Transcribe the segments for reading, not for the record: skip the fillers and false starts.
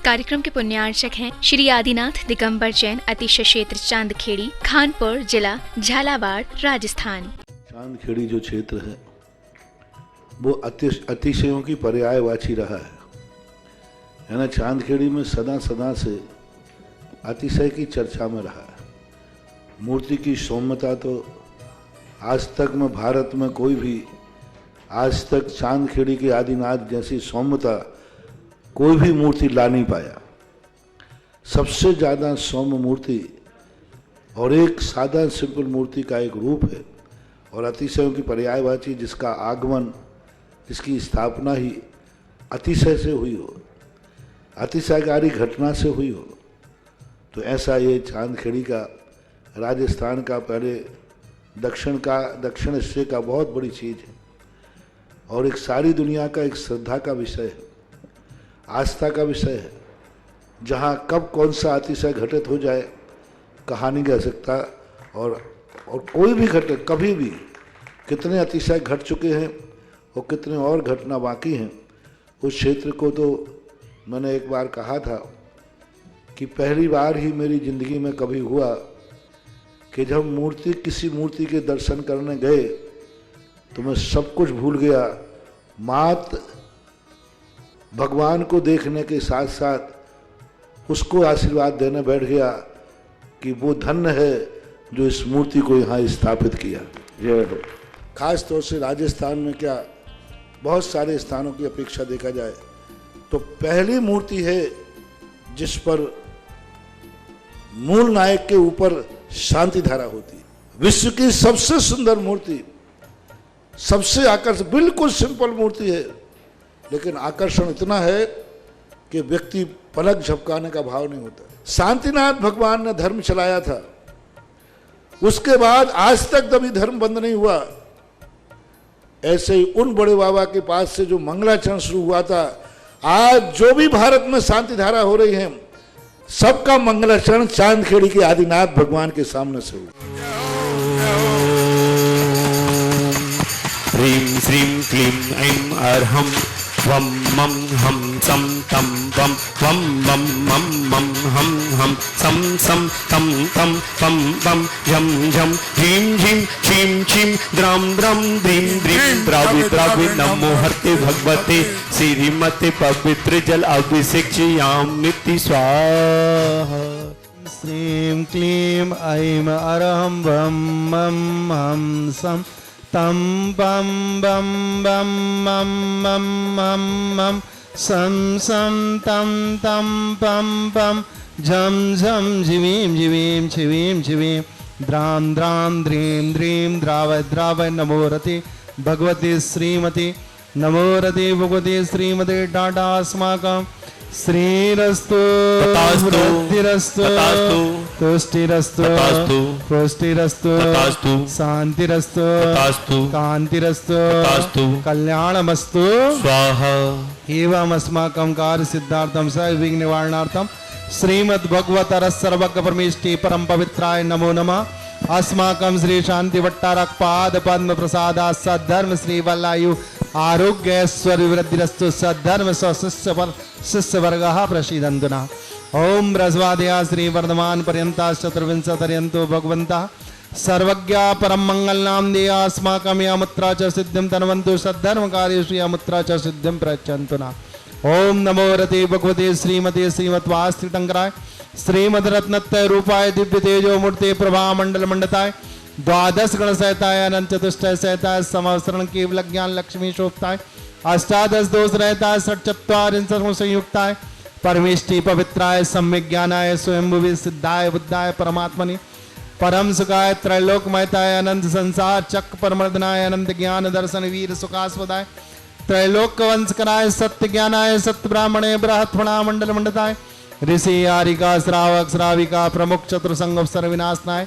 कार्यक्रम के पुण्यार्चक हैं श्री आदिनाथ दिगंबर जैन अतिशय क्षेत्र चांदखेड़ी, खानपुर जिला, झालावाड़, राजस्थान। चांदखेड़ी जो क्षेत्र है वो अतिशयों की पर्यायवाची रहा है ना। चांदखेड़ी में सदा से अतिशय की चर्चा में रहा है। मूर्ति की सौम्यता तो आज तक में भारत में कोई भी आज तक चांदखेड़ी के आदिनाथ जैसी सौम्यता कोई भी मूर्ति ला नहीं पाया। सबसे ज़्यादा सौम्य मूर्ति और एक सादा सिंपल मूर्ति का एक रूप है और अतिशयों की पर्यायवाची जिसका आगमन, जिसकी स्थापना ही अतिशय से हुई हो, अतिशयकारी घटना से हुई हो, तो ऐसा ये चांदखेड़ी का राजस्थान का पहले दक्षिण हिस्से का बहुत बड़ी चीज़ है और एक सारी दुनिया का एक श्रद्धा का विषय है, आस्था का विषय है। जहाँ कब कौन सा अतिशय घटित हो जाए कहा नहीं जा सकता और कोई भी घटना कभी भी कितने अतिशय घट चुके हैं और कितने और घटना बाकी हैं। उस क्षेत्र को तो मैंने एक बार कहा था कि पहली बार ही मेरी ज़िंदगी में कभी हुआ कि जब किसी मूर्ति के दर्शन करने गए तो मैं सब कुछ भूल गया। मात्र भगवान को देखने के साथ साथ उसको आशीर्वाद देने बैठ गया कि वो धन्य है जो इस मूर्ति को यहाँ स्थापित किया। जय हो। खास तौर से राजस्थान में क्या बहुत सारे स्थानों की अपेक्षा देखा जाए तो पहली मूर्ति है जिस पर मूल नायक के ऊपर शांति धारा होती है। विश्व की सबसे सुंदर मूर्ति, सबसे आकर्षक, बिल्कुल सिंपल मूर्ति है लेकिन आकर्षण इतना है कि व्यक्ति पलक झपकाने का भाव नहीं होता। शांतिनाथ भगवान ने धर्म चलाया था, उसके बाद आज तक कभी धर्म बंद नहीं हुआ। ऐसे ही उन बड़े बाबा के पास से जो मंगलाचरण शुरू हुआ था, आज जो भी भारत में शांति धारा हो रही है सबका मंगलाचरण चांदखेड़ी के आदिनाथ भगवान के सामने से हुआ। ह्रीं श्रीं क्लीं ऐं अर्हं वम मम हम सम तम वम वम मम मम मम हम हम सम सम तम तम पम पम झम झम ह्रीं ह्रीं क्षीं क्षीं द्रां द्रां द्रीं द्रीं द्रावि द्रावि नमो हर्ते भगवते श्रीमते पवित्र जल अभिषेक्ष्यामिति स्वाहा। श्रीं क्लीं ऐं अर्हं वम मम हम सम तम बम बम बम मम मम मम मम सम सम तम तम पम पम झम झम झिवीं झिवीं छिवीं छिवीं द्रां द्रां द्रीं द्रीं द्रावय द्रावय नमो रते भगवते श्रीमते नमो रते भगवते श्रीमते टाटा अस्माकं श्रीरस्तु वृद्धिरस्तु तुष्टिरस्तु पुष्टिरस्तु शांतिरस्तु कांतिरस्तु कल्याणमस्तु स्वाहा। एवं अस्माकं कार्य सिद्धार्थम सर्वविघ्न निवारणार्थम श्रीमद्भगवतर सर्वज्ञ परमेष्टि परम पवित्राय नमो नमः। अस्माकं श्री शांति भट्टारक पाद पद्म प्रसादा सद्धर्म श्री वल्लायु आरोग्य ऐश्वर्य वृद्धिरस्तु सद्धर्म शिष्य वर्ग प्रसीदन्तु नः। ओम ब्रह्मवादया श्री वर्धमान पर्यंता चतुर्विंशतिर्यंतो भगवंता सर्वज्ञा परम मंगल नाम देया अस्माकं या मुत्रा च सिद्धिं तन्वन्तु सद्धर्म कार्येषु या मुत्रा च सिद्धिं प्रयच्छन्तु नः। ओम नमो रते भगवते श्रीमते श्रीमद्वास्त्रिटंकराय श्रीमद्रत्नत्रय रूपाय दिव्य तेजो मूर्ते प्रभा मंडल मंडताय द्वादश गण सहिताय अनंत चतुष्टय सहिताय समवसरण केवल ज्ञान लक्ष्मी शोभताय अष्टादश दोष रहताय षट्चत्वारिंशत् संयुक्ताय परमेष्टि पवित्राय सम्यक ज्ञानाय स्वयंभुवे सिद्धाय बुद्धाय परमात्मने परम सुखाय त्रैलोकमयताय अनंत संसार चक्र परमर्दनाय अनंत ज्ञान दर्शन वीर सुखास्पदाय त्रैलोक वंशकराय सत्य ज्ञानाय सत्य ब्राह्मणे बृहत्फणा मंडल मंडताय ऋषि आरिका श्रावक श्राविका प्रमुख चतुर संगोपसर विनाशनाय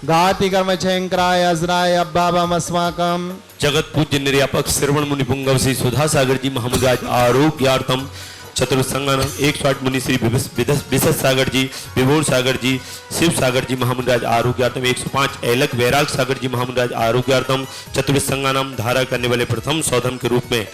घाति कर्म छयंकराय अजराय अब्बाबम अस्माकम जगत पूज्य निर्यापक श्रवण मुनि पुंगव श्री सुधा सागर जी महामुराज आरोग्यार्थम चतुर्संगन 108 मुनि श्री विशद सागर जी, विभोर सागर जी, शिव सागर जी महामुराज आरोग्यार्थम 105 ऐलक वैराग सागर जी महामुराज आरोग्यार्थम चतुर्संगनम धारा करने वाले प्रथम सौधम के रूप में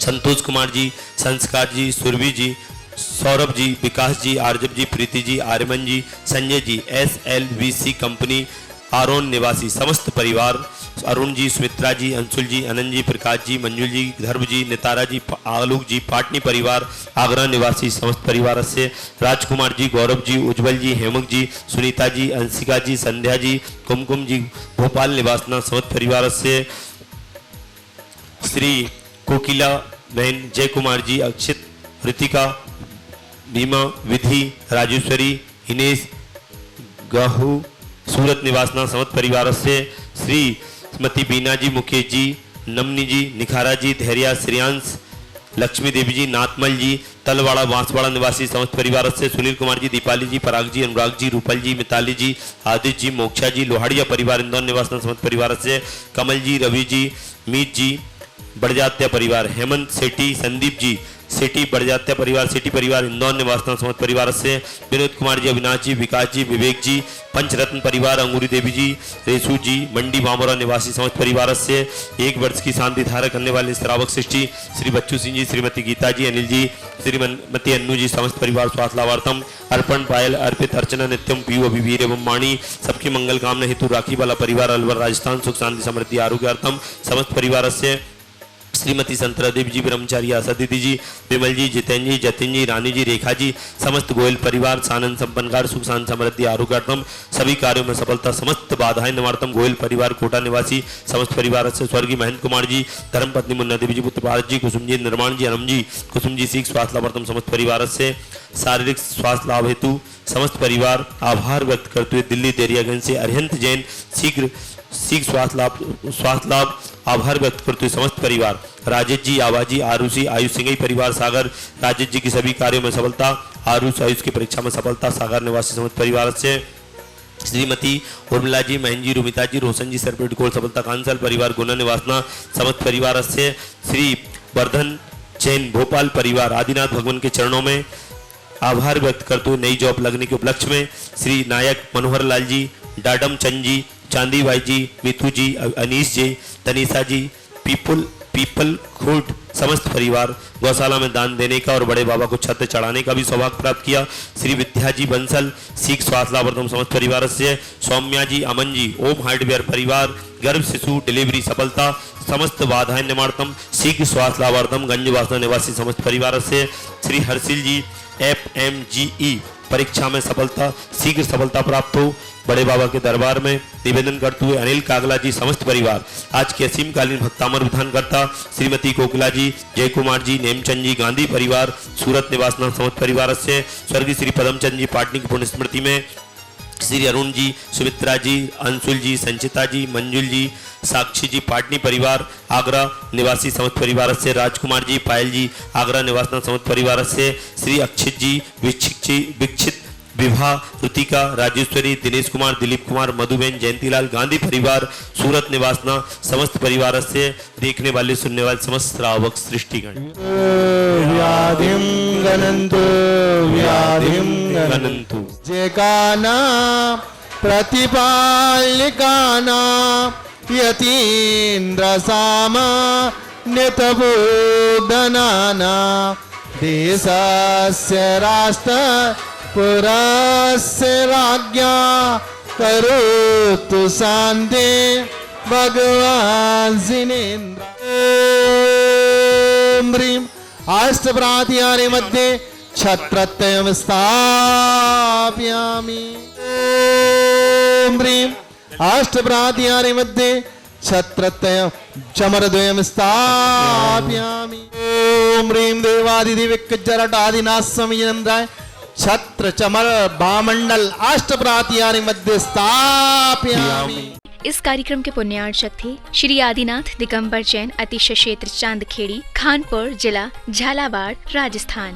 संतोष कुमार जी, संस्कार जी, सुरभि जी, सौरभ जी, विकास जी, आरजब जी, प्रीति जी, आर्यमन जी, संजय जी, SLVC कंपनी आरोन निवासी समस्त परिवार, अरुण जी, सुमित्रा जी, अंशुल जी, अनंत जी, प्रकाश जी, मंजुल जी, धर्म जी, नितारा जी, आलोक जी, पाटनी परिवार, आगरा निवासी समस्त परिवार से राजकुमार जी, गौरव जी, उज्जवल जी, हेमंत जी, सुनीता जी, अंशिका जी, संध्या जी, कुमकुम जी, भोपाल निवासना समस्त परिवार से श्री कोकिला बहन, जय कुमार जी, अक्षित, ऋतिका, बीमा, विधि, राजेश्वरी, हिनेश, गहू, सूरत निवासना समस्त परिवार से श्री स्मृति बीना जी, मुकेश जी, नमनी जी, निखारा जी, धैर्या, श्रेयांश, लक्ष्मी देवी जी, नाथमल जी, तलवाड़ा बांसवाड़ा निवासी समस्त परिवार से सुनील कुमार जी, दीपाली जी, पराग जी, अनुराग जी, रूपल जी, मिताली जी, आदित्य जी, मोक्षा जी, लोहाड़िया परिवार इंदौर निवासना समस्त परिवार से कमल जी, रवि जी, मीत जी, बड़जात्या परिवार, हेमंत सेठी, संदीप जी, सिटी बड़जात्या परिवार, सिटी परिवार इंदौर निवासना समस्त परिवार से विनोद कुमार जी, अविनाश जी, विकास जी, विवेक जी, पंचरत्न परिवार, अंगूरी देवी जी, रेसू जी, मंडी मामोरा निवासी समस्त परिवार से 1 वर्ष की शांति धारा करने वाले श्रावक सृष्टि श्री बच्चू सिंह जी, श्रीमती गीता जी, अनिल जी, श्रीमती अन्नू जी, समस्त परिवार स्वास्थ्य लाभार्थम अर्पण, पायल, अर्पित, अर्चना, नित्यम, पीयू, अभिवीर एवं वाणी सबकी मंगल कामना हेतु राखी वाला परिवार, अलवर राजस्थान, सुख शांति समृद्धि आरोग्यार्थम समस्त परिवार से श्रीमती संतरा देवी जी, ब्रह्मचारी आशा दीदी जी, विमल जी, जितेंद्र जी, जतिन जी, रानी जी, रेखा जी, समस्त गोयल परिवार, सानंद संपन्नकार, सुख शांति समृद्धि आरोग्यार्थम सभी कार्यों में सफलता, समस्त बाधाएं निवारतम गोयल परिवार, कोटा निवासी समस्त परिवार से स्वर्गीय महेंद्र कुमार जी, धर्मपत्नी मुन्ना देवी जी, पुत्र भारत जी, कुसुम जी, निर्माण जी, अनम जी, कुसुम जी, सीख स्वास्थ्य लाभार्थम समस्त परिवार से शारीरिक स्वास्थ्य लाभ हेतु समस्त परिवार आभार व्यक्त करते हुए दिल्ली देरियागंज से अरिहंत जैन शीघ्र सीख स्वास्थ्य लाभ आभार व्यक्त करते हुए समस्त परिवार, राजेश जी, आवाजी, आरुषि, आयुष सिंह परिवार, सागर, राजेश जी की सभी कार्यों में सफलता, आयुष की परीक्षा में सफलता, सागर निवासी समस्त परिवार से श्रीमती उर्मिला जी, महेंद्र जी, रुमिता जी, रोशन जी, सरपेट कोल सफलता, कांसल परिवार, गुना निवासना समस्त परिवार से श्री वर्धन जैन, भोपाल परिवार, आदिनाथ भगवान के चरणों में आभार व्यक्त करते हुए नई जॉब लगने के उपलक्ष्य में श्री नायक मनोहर लाल जी, डाडम चंद जी, चांदी भाई जी, मिथु जी, अनीश जी, तनीषा जी, पीपल खुर्द समस्त परिवार गौशाला में दान देने का और बड़े बाबा को छत्र चढ़ाने का भी सौभाग्य प्राप्त किया। श्री विद्या जी बंसल, सीख स्वास्थ्य लाभार्थम समस्त परिवार से सौम्या जी, अमन जी, ओम हार्डवेयर परिवार, गर्भ शिशु डिलीवरी सफलता, समस्त बाधाएं निवारतम, सीख स्वास्थ्य लाभार्थम गंज वासना निवासी समस्त परिवार से श्री हर्षिल जी, FMGE परीक्षा में सफलता, शीघ्र सफलता प्राप्त हो, बड़े बाबा के दरबार में निवेदन करते हुए अनिल कागला जी, समस्त परिवार आज के असीमकालीन भक्तामर विधान करता श्रीमती कोकिला जी, जय कुमार जी, नेमचंद जी, गांधी परिवार, सूरत निवासना समस्त परिवार से स्वर्गीय श्री पदमचंद जी, पाटनी की पुण्य स्मृति में श्री अरुण जी, सुमित्रा जी, अंशुल जी, संचिता जी, मंजुल जी, साक्षी जी, पाटनी परिवार, आगरा निवासी समस्त परिवार से राजकुमार जी, पायल जी, आगरा निवासना समस्त परिवार से श्री अक्षित जी, विक्षित, विभा, ऋतिका, राजेश्वरी, दिनेश कुमार, दिलीप कुमार, मधुबेन, जयंतीलाल, गांधी परिवार, सूरत निवासना समस्त परिवार से देखने वाले सुनने वाले समस्त श्रावक सृष्टिगण व्याधिम गणन्तु व्याधिम गणन्तु जेकाना प्रतिपालिकाना यतीन्द्र सामा नितबोधनाना देशस्य राष्ट्र पुरस्य राज्ञा करोतु शान्ति भगवान् जिनेन्द्र। ओम ह्रीं अष्टप्रातिहारे मध्ये छत्रत्रयं स्थापयामि। ओम ह्रीं अष्टप्रातिहारे मध्ये छत्रत्रयं चमरद्वयं स्थापयामि। ओम ह्रीं देवादिदेविकजरटादिनाथ समीन्द्राय छत्र चमर भामंडल अष्टप्रातिहारे मध्ये स्थापयामि। इस कार्यक्रम के पुण्यार्चक थे श्री आदिनाथ दिगंबर जैन, अतिशय क्षेत्र चांदखेड़ी, खानपुर जिला, झालावाड़, राजस्थान।